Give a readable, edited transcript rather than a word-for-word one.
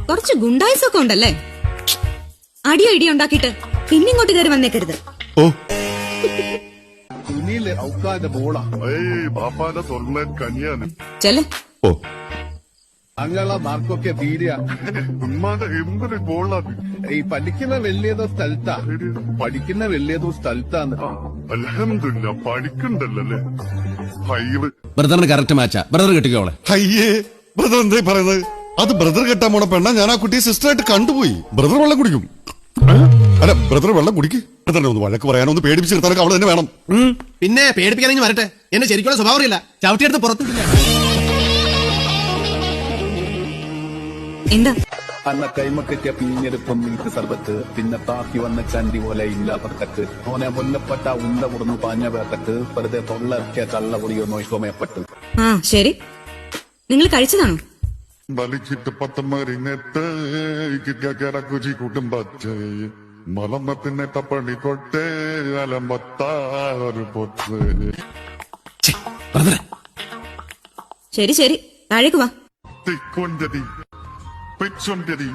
കുറച്ച് ഗുണ്ടായിസൊക്കെ ഉണ്ടല്ലേ. അടിയോ ഇടിയോ ഉണ്ടാക്കിയിട്ട് പിന്നിങ്ങോട്ട് കയറി വന്നേക്കരുത്. ഓ ചെല്ലേ. ഓ അങ്ങനെയുള്ള മാർക്കൊക്കെ തീരുക. ഈ പഠിക്കുന്ന വലിയതോ സ്ഥലത്താണ് അൽഹംദുലില്ലാ പഠിക്കണ്ടല്ലേ. ബ്രദറിന് കറക്റ്റ് മാച്ചാ. ബ്രദർ കെട്ടിക്കോളെ. അയ്യേ ബ്രദർ എന്തായി പറയുന്നത്? അത് ബ്രദർ കെട്ടാൻ പോണ പെണ്ണ ഞാൻ ആ കുട്ടിയെ സിസ്റ്ററായിട്ട് കണ്ടുപോയി. ബ്രദർ വെള്ളം കുടിക്കും. അല്ല ബ്രദർ വെള്ളം കുടിക്കും. ബ്രദറിനെ ഒന്ന് വഴക്ക് പറയാനോ ഒന്ന് പേടിപ്പിച്ച് നിർത്താനൊക്കെ അവള് തന്നെ വേണം. പിന്നെ പേടിപ്പിക്കാനെങ്കിൽ വരട്ടെ. എന്നെ ശരിക്കുള്ള സ്വഭാവം ഇല്ല. ചവിട്ടിയെടുത്ത് പുറത്തിട്ടില്ല. എന്താ അന്ന കൈമ കിട്ടിയ പിഞ്ഞെടുപ്പം മിൽക്ക് സർബത്ത്, പിന്നെ താക്കി വന്ന ചണ്ടി പോലെ ഇല്ലാത്തക്ക് ഓനെ മുല്ലപ്പെട്ട ഉണ്ട മുറിഞ്ഞു പാഞ്ഞ വേട്ടക്ക് വെറുതെ തൊള്ളക്കിയ കള്ള പൊടിയോ നോയിക്കോമയപ്പെട്ടു. ആ ശരി, നിങ്ങൾ കഴിച്ചതാണോ? വലിച്ചിട്ട് പത്തമറിഞ്ഞിട്ട് കിടക്കുചി കുടുംബത്ത് മലമത്തിനെട്ട പണി കൊട്ടേ അലമ്പത്താറ് പൊത്ത്. ശരി ശരി, താഴേക്ക് വാ. തിക്കൊണ്ടതി പിച്ചൊണ്ടതി